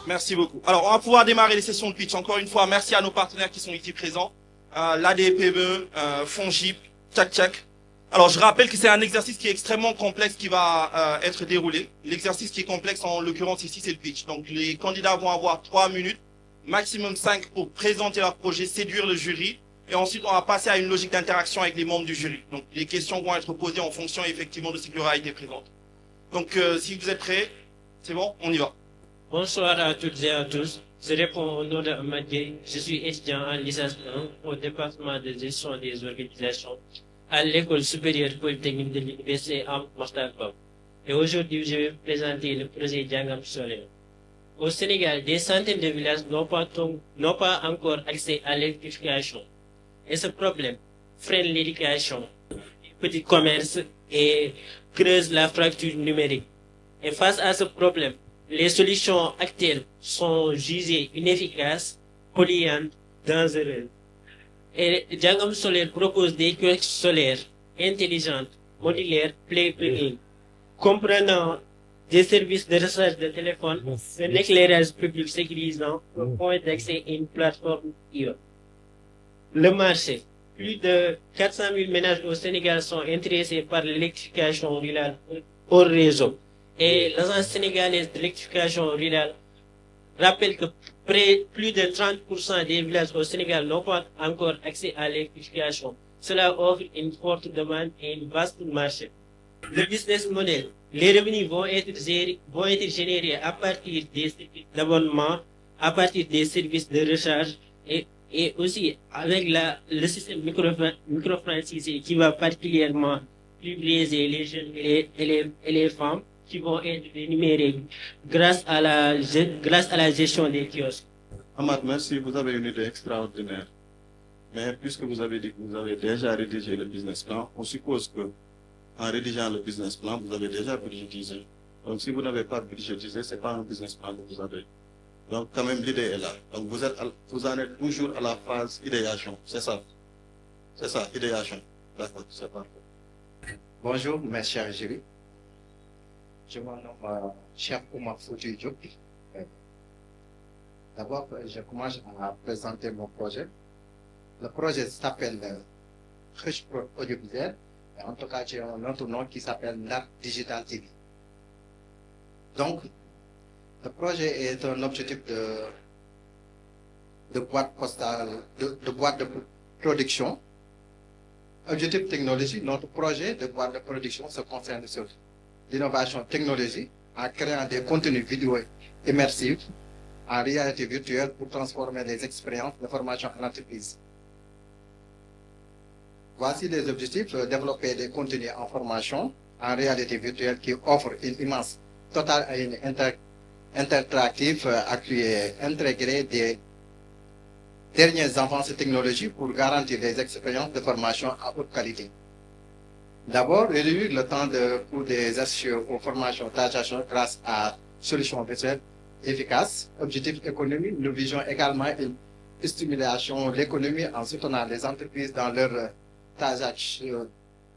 Merci beaucoup. Alors, on va pouvoir démarrer les sessions de pitch. Encore une fois, merci à nos partenaires qui sont ici présents. L'ADPME, FONGIP, Tchak Tchak. Alors, je rappelle que c'est un exercice qui est extrêmement complexe qui va être déroulé. L'exercice qui est complexe, en l'occurrence ici, c'est le pitch. Donc, les candidats vont avoir 3 minutes, maximum 5 pour présenter leur projet, séduire le jury. Et ensuite, on va passer à une logique d'interaction avec les membres du jury. Donc, les questions vont être posées en fonction, effectivement, de ce qui aura été présente. Donc, si vous êtes prêts, c'est bon, on y va. Bonsoir à toutes et à tous. Je réponds au nom de Amadé. Je suis étudiant en licence 1 au département de gestion des organisations à l'école supérieure polytechnique de l'université Am Mokhtar Ba. Et aujourd'hui, je vais vous présenter le projet Diangam Solaire. Au Sénégal, des centaines de villages n'ont pas encore accès à l'électrification. Et ce problème freine l'éducation, les petits commerces et creuse la fracture numérique. Et face à ce problème, les solutions actuelles sont jugées inefficaces, polluantes, dangereuses. Et Diangam Solaire propose des kiosques solaires intelligentes, modulaires, plug-in, comprenant des services de recharge de téléphone, un éclairage public sécurisant, un point d'accès et une plateforme IO. Le marché. Plus de 400 000 ménages au Sénégal sont intéressés par l'électrification rurale hors réseau. Et l'Agence sénégalaise de l'électrification rurale rappelle que plus de 30% des villages au Sénégal n'ont pas encore accès à l'électrification. Cela offre une forte demande et une vaste marché. Le business model. Les revenus vont être générés à partir des services d'abonnement, à partir des services de recharge et aussi avec le système microfranchisé qui va particulièrement privilégier les jeunes et les femmes qui vont être rémunérés grâce à la gestion des kiosques. Ahmad, merci, vous avez une idée extraordinaire. Mais puisque vous avez dit que vous avez déjà rédigé le business plan, on suppose que en rédigeant le business plan, vous avez déjà budgétisé. Donc si vous n'avez pas budgétisé, ce n'est pas un business plan que vous avez. Donc quand même l'idée est là. Donc vous en êtes toujours à la phase idéation, c'est ça. C'est ça, idéation. D'accord, c'est parfait. Bonjour mes chers jurys. Je me nomme Cheikh Oumar Fouti Diop. D'abord, je commence à présenter mon projet. Le projet s'appelle Rush Pro Audiovisuel. En tout cas, j'ai un autre nom qui s'appelle NAP Digital TV. Donc, le projet est un objectif de boîte postale, de boîte de production. Objectif technologie, notre projet de boîte de production se concerne sur l'innovation technologique en créant des contenus vidéo immersifs en réalité virtuelle pour transformer les expériences de formation en entreprise. Voici les objectifs, développer des contenus en formation en réalité virtuelle qui offrent une immense totale et une interactive accruée, intégrer des dernières avances technologiques pour garantir des expériences de formation à haute qualité. D'abord, réduire le temps de cours des associés aux formations d'adaptation grâce à solutions visuelles efficaces. Objectif économique, nous visons également une stimulation de l'économie en soutenant les entreprises dans leur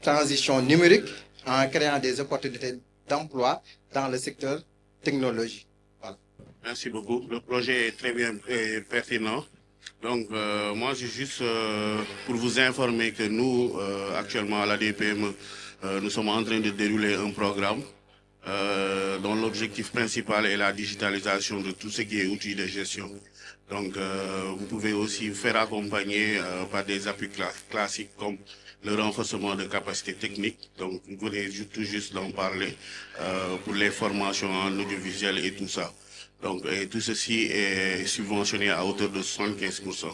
transition numérique en créant des opportunités d'emploi dans le secteur technologique. Voilà. Merci beaucoup. Le projet est très bien et pertinent. Donc, moi, c'est juste pour vous informer que nous, actuellement à la DPM, nous sommes en train de dérouler un programme dont l'objectif principal est la digitalisation de tout ce qui est outils de gestion. Donc, vous pouvez aussi vous faire accompagner par des appuis classiques comme le renforcement de capacités techniques. Donc, vous venez tout juste d'en parler pour les formations en audiovisuel et tout ça. Donc, et tout ceci est subventionné à hauteur de 75%.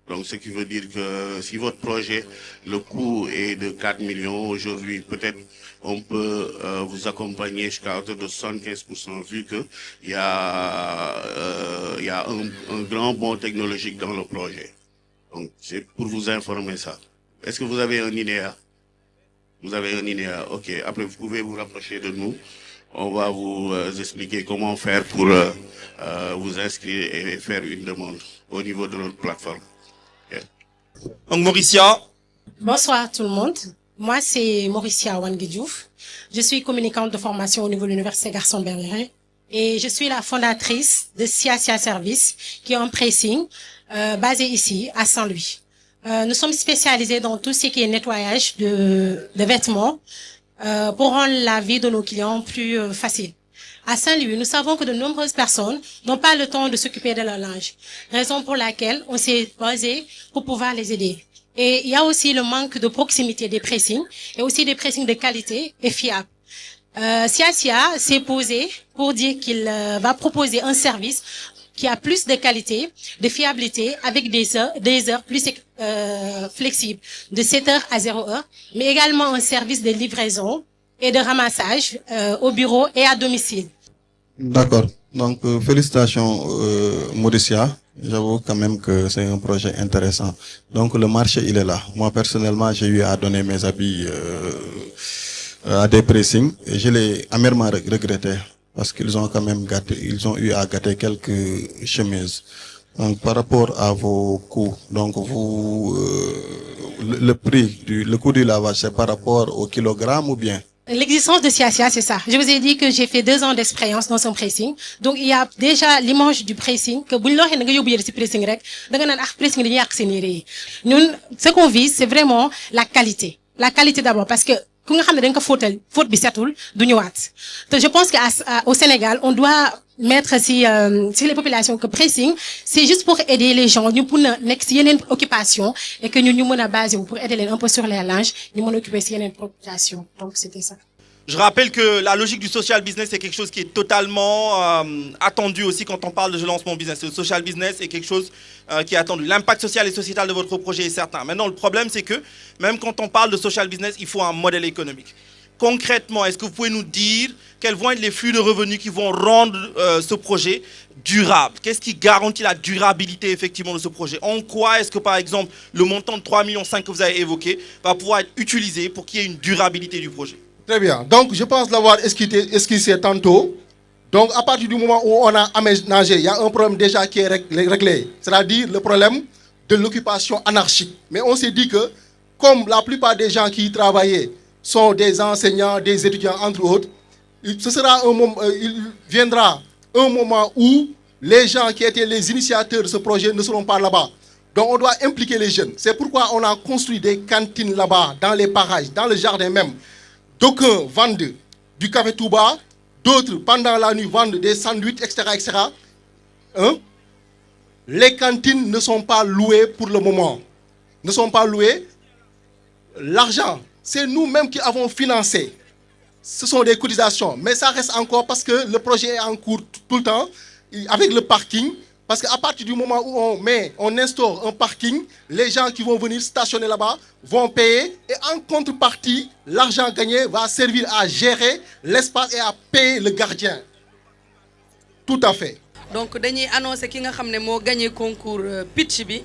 Donc, ce qui veut dire que si votre projet, le coût est de 4 millions, aujourd'hui, peut-être on peut vous accompagner jusqu'à hauteur de 75%, vu qu'il y a un grand bond technologique dans le projet. Donc, c'est pour vous informer ça. Est-ce que vous avez un INEA? Vous avez un INEA, ok. Après, vous pouvez vous rapprocher de nous. On va vous expliquer comment faire pour vous inscrire et faire une demande au niveau de notre plateforme. Okay. Donc, Mauricia. Bonsoir tout le monde. Moi, c'est Mauricia Wangui Diouf. Je suis communicante de formation au niveau de l'Université Gaston Berger et je suis la fondatrice de Siasia Service, qui est un pressing basé ici à Saint-Louis. Nous sommes spécialisés dans tout ce qui est nettoyage de vêtements pour rendre la vie de nos clients plus facile. À Saint-Louis, nous savons que de nombreuses personnes n'ont pas le temps de s'occuper de leur linge, raison pour laquelle on s'est basé pour pouvoir les aider. Et il y a aussi le manque de proximité des pressings et aussi des pressings de qualité et fiables. Siasia s'est posé pour dire qu'il va proposer un service qui a plus de qualité, de fiabilité, avec des heures plus flexibles, de 7h à 0h, mais également un service de livraison et de ramassage au bureau et à domicile. D'accord. Donc, félicitations, Mauricia. J'avoue quand même que c'est un projet intéressant. Donc, le marché, il est là. Moi, personnellement, j'ai eu à donner mes habits à des pressings et je l'ai amèrement regretté parce qu'ils ont quand même ils ont eu à gâter quelques chemises. Donc, par rapport à vos coûts, donc vous, le prix, le coût du lavage, c'est par rapport au kilogramme ou bien? L'existence de Siasia, c'est ça. Je vous ai dit que j'ai fait 2 ans d'expérience dans son pressing. Donc, il y a déjà l'image du pressing, que buñ la waxee nga yóbbu yére ci pressing rek, da nga naan pressing dañuy yàq seen yére yi. Ñun, ce qu'on vise, c'est vraiment la qualité. La qualité d'abord, parce que ku nga xam ne dañ ko fóotal, fóot bi setul, du ñëwaat. Donc, je pense qu'au Sénégal, on doit mettre si les populations que pressing, c'est juste pour aider les gens, ñu pour nekk ci yeneen occupation et que ñu mën a baser pour aider les un peu sur les linges, ñu mën a occuper ci yeneen population. Donc c'était ça. Je rappelle que la logique du social business est quelque chose qui est totalement attendu aussi quand on parle de lancement business. Le social business est quelque chose qui est attendu. L'impact social et sociétal de votre projet est certain. Maintenant, le problème, c'est que même quand on parle de social business, il faut un modèle économique. Concrètement, est-ce que vous pouvez nous dire quels vont être les flux de revenus qui vont rendre ce projet durable? Qu'est-ce qui garantit la durabilité effectivement de ce projet? En quoi est-ce que par exemple le montant de 3,5 millions que vous avez évoqué va pouvoir être utilisé pour qu'il y ait une durabilité du projet? Très bien. Donc je pense l'avoir esquissé tantôt. Donc à partir du moment où on a aménagé, il y a un problème déjà qui est réglé. C'est-à-dire le problème de l'occupation anarchique. Mais on s'est dit que comme la plupart des gens qui y travaillaient sont des enseignants, des étudiants, entre autres, il viendra un moment où les gens qui étaient les initiateurs de ce projet ne seront pas là-bas. Donc on doit impliquer les jeunes. C'est pourquoi on a construit des cantines là-bas, dans les parages, dans le jardin même. D'aucuns vendent du café Touba, d'autres pendant la nuit vendent des sandwichs, etc. etc. Hein? Les cantines ne sont pas louées pour le moment. Ne sont pas louées. L'argent, c'est nous-mêmes qui avons financé. Ce sont des cotisations. Mais ça reste encore parce que le projet est en cours tout le temps, avec le parking. Parce qu'à partir du moment où on instaure un parking, les gens qui vont venir stationner là-bas vont payer. Et en contrepartie, l'argent gagné va servir à gérer l'espace et à payer le gardien. Tout à fait. Donc, dañuy annoncer ki nga xamné mo gagné concours pitch bi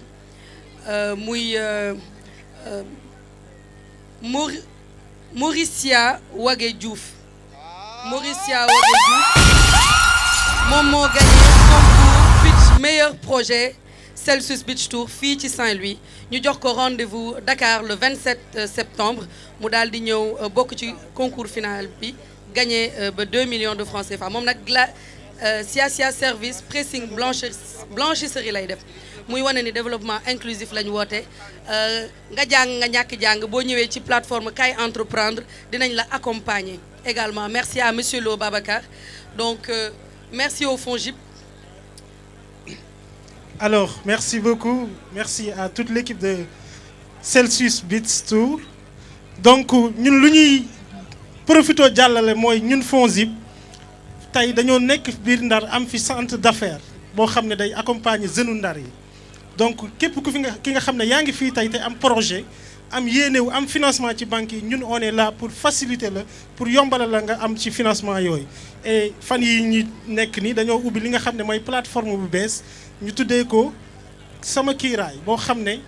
Mauricia Wagé Diouf. Mauricia Wagé Diouf moom moo gagné concours pitch meilleur projet Celsius Beach Tour fii ci Saint-Louis ñu jox ko rendez-vous Dakar le 27 septembre mu daal di ñëw bokk ci concours final bi gagné ba 2 millions de francs CFA moom nag Siasia Service pressing blanchisserie lay def muy wane ni développement inclusif lañ woote nga jàng nga ñàkk jàng boo ñëwee ci plateforme Kay Entreprendre dinañ la accompagner également. Merci à monsieur Lo Babacar. Donc merci au FONGIP. Alors merci beaucoup, merci à toute l'équipe de Celsius Beach Tour. Donc ñun lu ñuy profito jàllale mooy ñun FONGIP tey dañoo nekk biir Ndar am fi centre d'affaires boo xam ne day accompagner jeunes Ndar yi. Donc képp ku ki nga xam ne yaa ngi fii tey te am projet am yéene wu am financement ci banque yi ñun on est là pour faciliter la pour yombalal la nga am ci financement yooyu. Et fan yi ñi nekk nii dañoo ubbi li nga xam ne mooy plateforme bu bees ñu tuddee ko sama kiiraay boo xam ne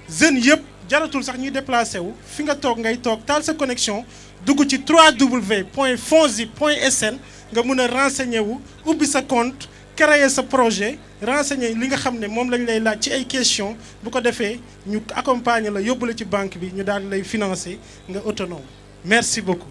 jeunes yëpp jaratul sax ñuy déplacé wu fi nga toog ngay toog taal sa connexion dugg ci www.fonzip.sn nga mun a renseigner wu ubbi sa compte créer sa projet renseigner li nga xam ne moom lañ lay laaj ci ay questions bu ko defee ñu accompagner la yóbbu la ci banque bi ñu daal lay financer nga autonome. Merci beaucoup.